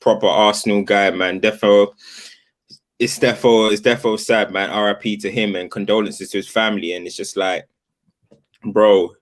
proper Arsenal guy, man. It's defo sad, man. RIP to him and condolences to his family. And it's just like, bro,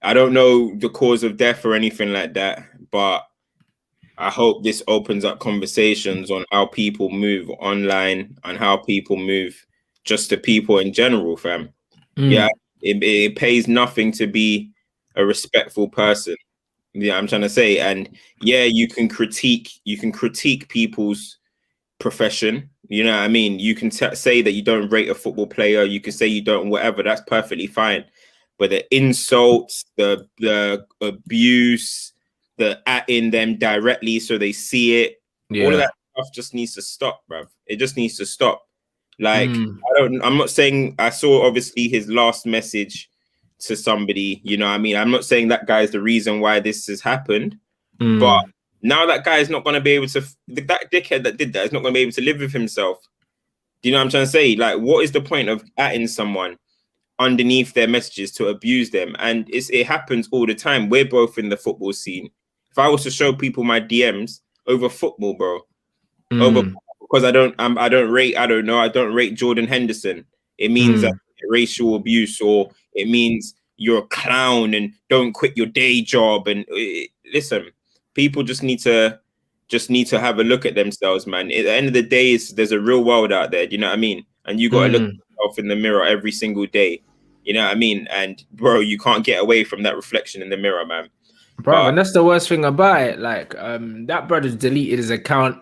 I don't know the cause of death or anything like that, but I hope this opens up conversations on how people move online and how people move just to people in general, fam. Yeah, it pays nothing to be a respectful person. Yeah, I'm trying to say. And yeah, you can critique people's profession. You know what I mean? You can say that you don't rate a football player. You can say you don't whatever. That's perfectly fine. But the insults, the abuse, the atting them directly so they see it, all of that stuff just needs to stop, bruv. It just needs to stop. Like, I'm not saying, I saw obviously his last message to somebody, you know what I mean? I'm not saying that guy's the reason why this has happened, but now that guy is not going to be able to, that dickhead that did that is not going to be able to live with himself. Do you know what I'm trying to say? Like, what is the point of atting someone underneath their messages to abuse them? And it happens all the time. We're both in the football scene. If I was to show people my DMs over football, bro, because I don't rate Jordan Henderson, it means that racial abuse, or it means you're a clown and don't quit your day job. And listen, people just need to have a look at themselves, man. At the end of the day, there's a real world out there. Do you know what I mean? And you got to look at yourself in the mirror every single day. You know what I mean? And bro, you can't get away from that reflection in the mirror, man. Bro, and that's the worst thing about it. Like, that brother's deleted his account.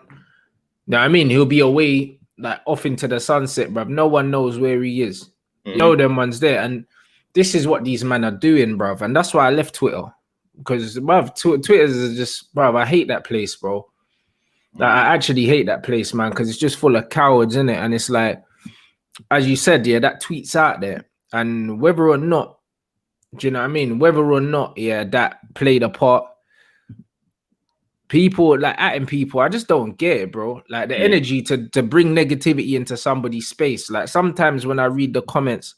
You know what I mean? He'll be away, like, off into the sunset, bro. No one knows where he is. No, them ones there. And this is what these men are doing, bro. And that's why I left Twitter. Because, bro, Twitter is just, bro, I hate that place, bro. Like, I actually hate that place, man, because it's just full of cowards, isn't it? And it's like, as you said, yeah, that tweet's out there. And whether or not, do you know what I mean? Whether or not, yeah, that played a part. People like atting people, I just don't get it, bro. Like the energy to bring negativity into somebody's space. Like sometimes when I read the comments,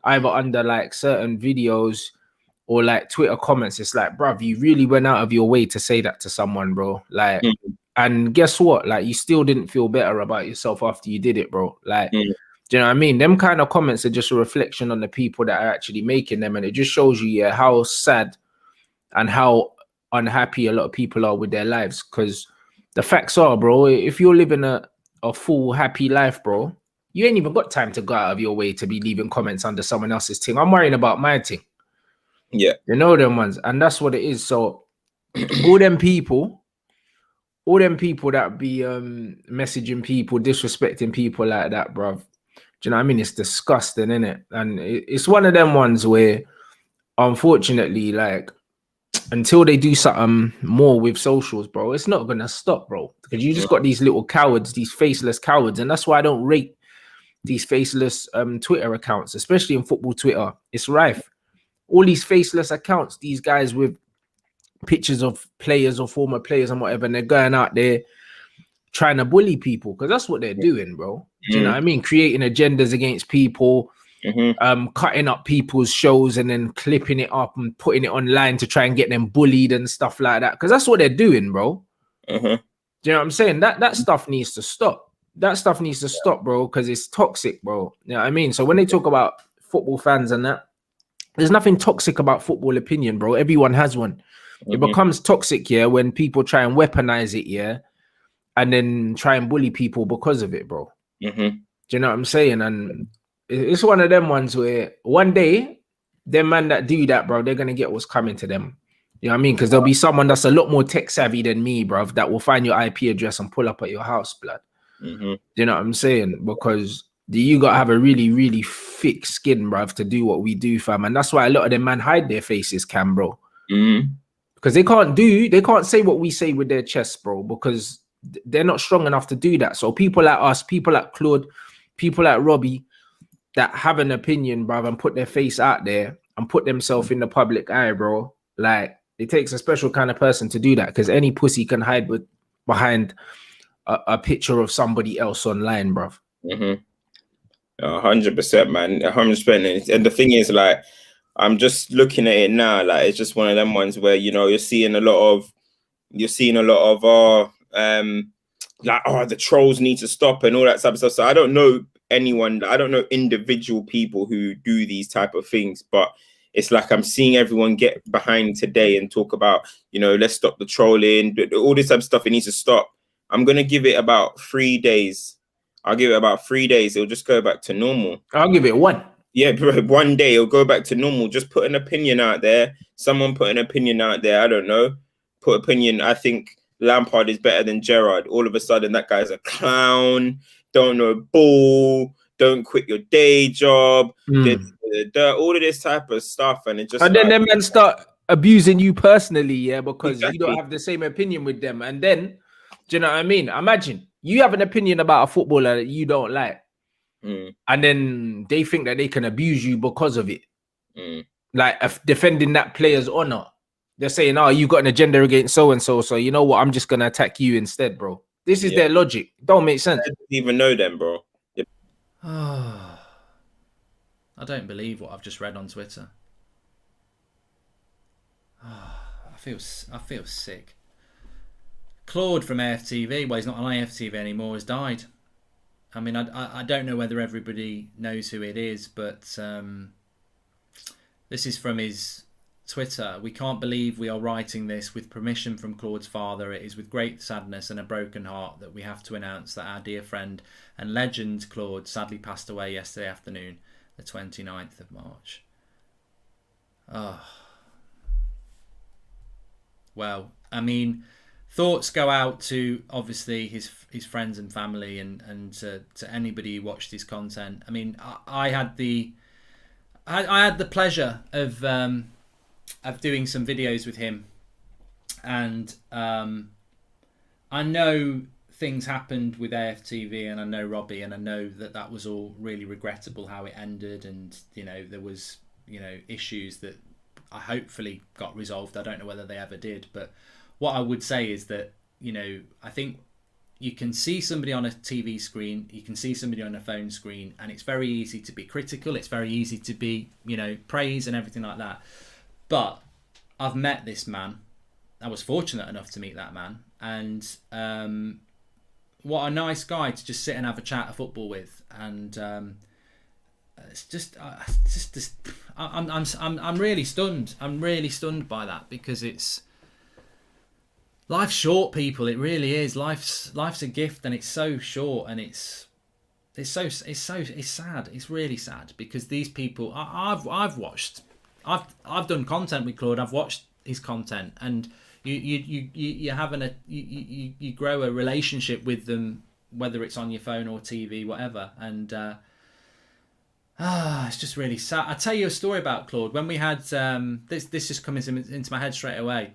either under like certain videos or like Twitter comments, it's like, bruv, you really went out of your way to say that to someone, bro. Like, and guess what? Like, you still didn't feel better about yourself after you did it, bro. Like, do you know what I mean? Them kind of comments are just a reflection on the people that are actually making them. And it just shows you, yeah, how sad and how unhappy a lot of people are with their lives. Because the facts are, bro, if you're living a full, happy life, bro, you ain't even got time to go out of your way to be leaving comments under someone else's thing. I'm worrying about my thing. Yeah. You know them ones. And that's what it is. So all them people that be messaging people, disrespecting people like that, bruv. Do you know what I mean? It's disgusting, isn't it? And it's one of them ones where, unfortunately, like, until they do something more with socials, bro, it's not gonna stop, bro. Because you just got these little cowards, these faceless cowards, and that's why I don't rate these faceless Twitter accounts, especially in football Twitter. It's rife. All these faceless accounts, these guys with pictures of players or former players and whatever, and they're going out there trying to bully people, because that's what they're doing, bro. Do you know what I mean? Creating agendas against people, cutting up people's shows and then clipping it up and putting it online to try and get them bullied and stuff like that, because that's what they're doing, bro. Do you know what I'm saying? That stuff needs to stop. That stuff needs to stop, bro, because it's toxic, bro. You know what I mean? So when they talk about football fans and that, there's nothing toxic about football opinion, bro. Everyone has one. It becomes toxic, yeah, when people try and weaponize it, yeah, and then try and bully people because of it, bro. Do you know what I'm saying? And it's one of them ones where one day, them man that do that, bro, they're going to get what's coming to them. You know what I mean? Because there'll be someone that's a lot more tech savvy than me, bro, that will find your IP address and pull up at your house, blood. Do you know what I'm saying? Because you got to have a really, really thick skin, bro, to do what we do, fam. And that's why a lot of them man hide their faces, bro. Because they can't say what we say with their chest, bro, because they're not strong enough to do that. So people like us, people like Claude, people like Robbie that have an opinion, bro, and put their face out there and put themselves in the public eye, bro. Like, it takes a special kind of person to do that, because any pussy can hide behind a picture of somebody else online, bro. 100%, man. 100%. And the thing is, like, I'm just looking at it now, like, it's just one of them ones where, you know, you're seeing a lot of our like, oh, the trolls need to stop and all that type of stuff. So I don't know anyone, I don't know individual people who do these type of things, but it's like I'm seeing everyone get behind today and talk about, you know, let's stop the trolling, all this type of stuff. It needs to stop. I'm gonna give it about 3 days. I'll give it about 3 days. It'll just go back to normal. I'll give it one. Yeah, one day it'll go back to normal. Just put an opinion out there. Someone put an opinion out there. I don't know. Put opinion. I think Lampard is better than Gerrard. All of a sudden, that guy's a clown. Don't know ball. Don't quit your day job. All of this type of stuff, and it just. And then them men start abusing you personally, yeah, because Exactly. you don't have the same opinion with them. And then, do you know what I mean? Imagine you have an opinion about a footballer that you don't like, and then they think that they can abuse you because of it, like defending that player's honor. They're saying, "Oh, you got an agenda against so and so, so you know what? I'm just gonna attack you instead, bro." This is their logic. Don't make sense. I don't even know them, bro. I don't believe what I've just read on Twitter. I feel sick. Claude from AFTV, well, he's not on AFTV anymore, has died. I mean, I don't know whether everybody knows who it is, but this is from his Twitter. We can't believe we are writing this with permission from Claude's father. It is with great sadness and a broken heart that we have to announce that our dear friend and legend Claude sadly passed away yesterday afternoon, the 29th of March. Oh. Well, I mean, thoughts go out to obviously his friends and family and to anybody who watched his content. I mean, I had the pleasure of doing some videos with him, and I know things happened with AFTV, and I know Robbie, and I know that was all really regrettable how it ended, and you know there was issues that I hopefully got resolved. I don't know whether they ever did, but what I would say is that I think you can see somebody on a TV screen, you can see somebody on a phone screen, and it's very easy to be critical. It's very easy to be praise and everything like that. But I've met this man. I was fortunate enough to meet that man, and what a nice guy to just sit and have a chat of football with. And I'm really stunned. I'm really stunned by that, because life's short, people. It really is. Life's a gift, and it's so short, and it's sad. It's really sad, because these people I've watched. I've done content with Claude. I've watched his content, and you grow a relationship with them, whether it's on your phone or TV, whatever. And it's just really sad. I'll tell you a story about Claude. When we had this just comes into my head straight away.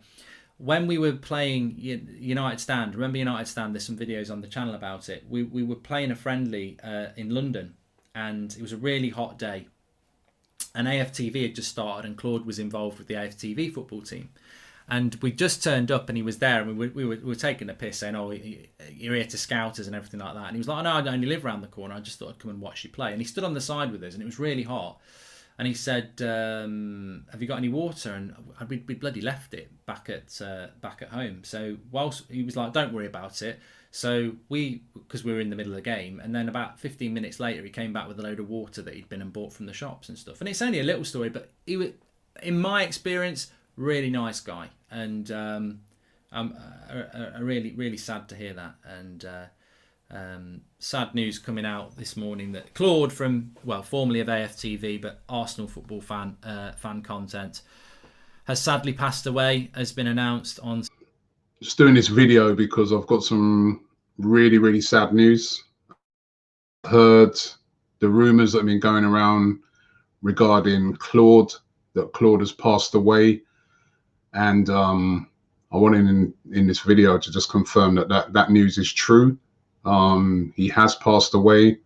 When we were playing United Stand, remember United Stand? There's some videos on the channel about it. We were playing a friendly in London, and it was a really hot day. And AFTV had just started, and Claude was involved with the AFTV football team. And we just turned up, and he was there, and we were taking a piss, saying, "Oh, you're here to scout us," and everything like that. And he was like, "Oh, no, I only live around the corner. I just thought I'd come and watch you play." And he stood on the side with us, and it was really hot. And he said, "Have you got any water?" And we bloody left it back at home. So whilst he was like, "Don't worry about it." So because we were in the middle of the game, and then about 15 minutes later, he came back with a load of water that he'd been and bought from the shops and stuff. And it's only a little story, but he was, in my experience, really nice guy. And I'm really, really sad to hear that. And sad news coming out this morning that Claude, formerly of AFTV, but Arsenal football fan content, has sadly passed away, has been announced on. Just doing this video because I've got some really, really sad news. I heard the rumours that have been going around regarding Claude, that Claude has passed away. And I wanted in this video to just confirm that news is true. He has passed away.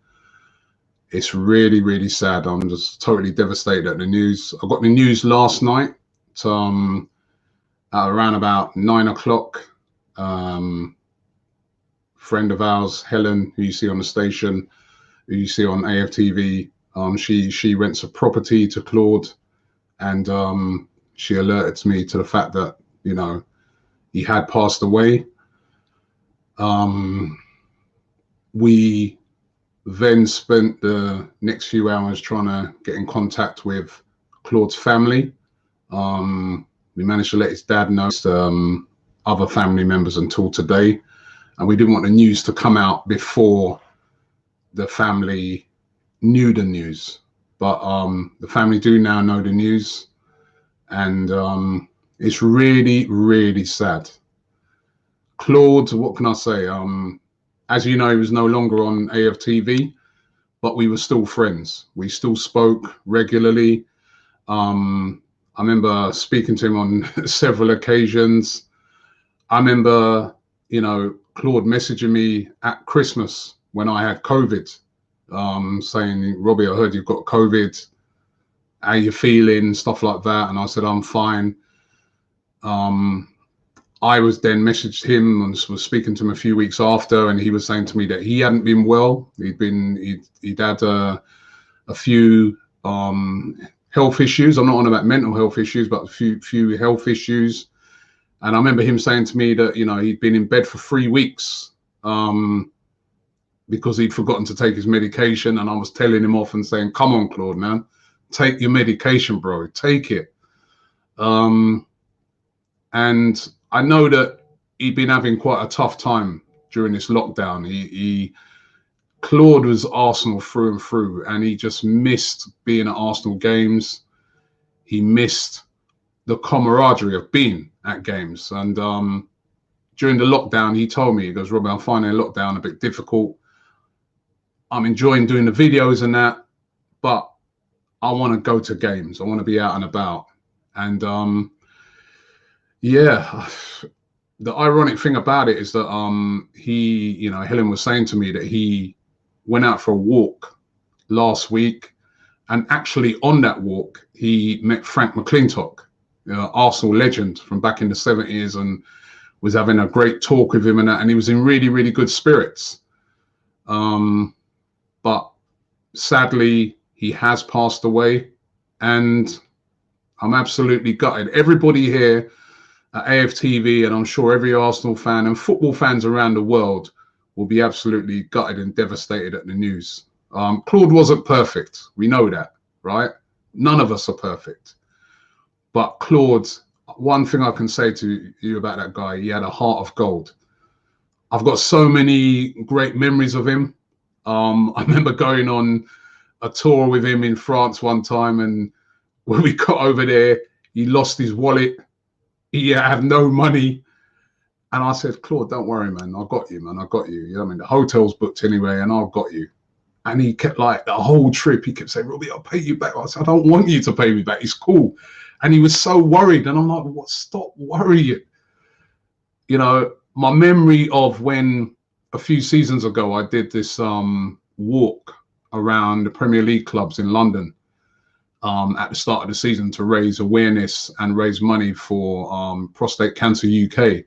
It's really, really sad. I'm just totally devastated at the news. I got the news last night. At around about 9 o'clock, friend of ours, Helen, who you see on the station, who you see on AFTV, she rents a property to Claude, and she alerted me to the fact that he had passed away. we then spent the next few hours trying to get in contact with Claude's family. We managed to let his dad know, other family members until today. And we didn't want the news to come out before the family knew the news. But the family do now know the news. And it's really, really sad. Claude, what can I say? As you know, he was no longer on AFTV, but we were still friends. We still spoke regularly. I remember speaking to him on several occasions. I remember, you know, Claude messaging me at Christmas when I had COVID, saying, Robbie, I heard you've got COVID. How you feeling? Stuff like that. And I said, I'm fine. I was then messaged him and was speaking to him a few weeks after, and he was saying to me that he hadn't been well. He'd had a few health issues. I'm not on about mental health issues, but a few health issues. And I remember him saying to me that, you know, he'd been in bed for 3 weeks because he'd forgotten to take his medication. And I was telling him off and saying, come on, Claude, man, take your medication, bro, take it. And I know that he'd been having quite a tough time during this lockdown. Claude was Arsenal through and through, and he just missed being at Arsenal games. He missed the camaraderie of being at games. And during the lockdown, he told me, he goes, Robbie, I'm finding lockdown a bit difficult. I'm enjoying doing the videos and that, but I want to go to games. I want to be out and about. And yeah, the ironic thing about it is that Helen was saying to me that he went out for a walk last week, and actually on that walk he met Frank McClintock, Arsenal legend from back in the 70s, and was having a great talk with him and that, and he was in really, really good spirits. But sadly he has passed away, and I'm absolutely gutted. Everybody here at AFTV, and I'm sure every Arsenal fan and football fans around the world, will be absolutely gutted and devastated at the news. Claude wasn't perfect. We know that, right? None of us are perfect. But Claude, one thing I can say to you about that guy, he had a heart of gold. I've got so many great memories of him. I remember going on a tour with him in France one time, and when we got over there, he lost his wallet. He had no money. And I said, Claude, don't worry, man. I got you, man. I got you. You know what I mean? The hotel's booked anyway, and I've got you. And he kept, like, the whole trip, he kept saying, Robbie, I'll pay you back. I said, I don't want you to pay me back. It's cool. And he was so worried. And I'm like, what? Stop worrying. You know, my memory of when a few seasons ago, I did this walk around the Premier League clubs in London at the start of the season to raise awareness and raise money for Prostate Cancer UK.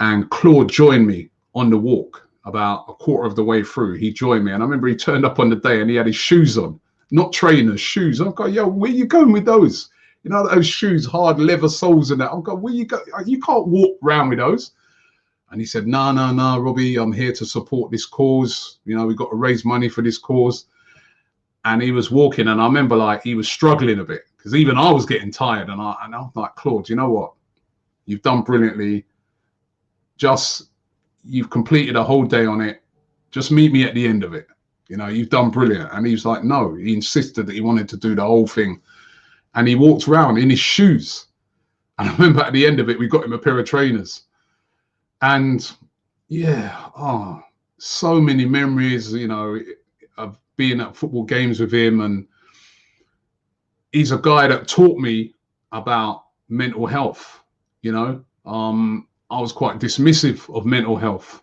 And Claude joined me on the walk about a quarter of the way through. He joined me, and I remember he turned up on the day and he had his shoes on, not trainers, shoes. I'm going, yo, where you going with those? You know, those shoes, hard leather soles and that. I'm going, where you go? You can't walk around with those. And he said, no, Robbie, I'm here to support this cause. You know, we've got to raise money for this cause. And he was walking, and I remember, like, he was struggling a bit because even I was getting tired. And I'm like, Claude, you know what? You've done brilliantly. You've completed a whole day on it. Just meet me at the end of it. You know, you've done brilliant. And he was like, no, he insisted that he wanted to do the whole thing. And he walked around in his shoes. And I remember at the end of it, we got him a pair of trainers. And yeah, so many memories, you know, of being at football games with him. And he's a guy that taught me about mental health, you know. I was quite dismissive of mental health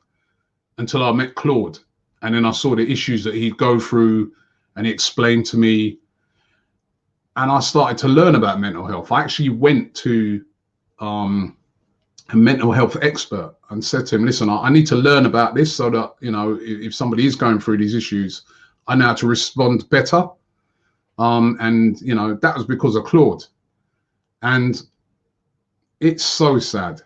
until I met Claude. And then I saw the issues that he'd go through, and he explained to me. And I started to learn about mental health. I actually went to a mental health expert and said to him, listen, I need to learn about this so that, you know, if somebody is going through these issues, I know how to respond better. And, you know, that was because of Claude. And it's so sad.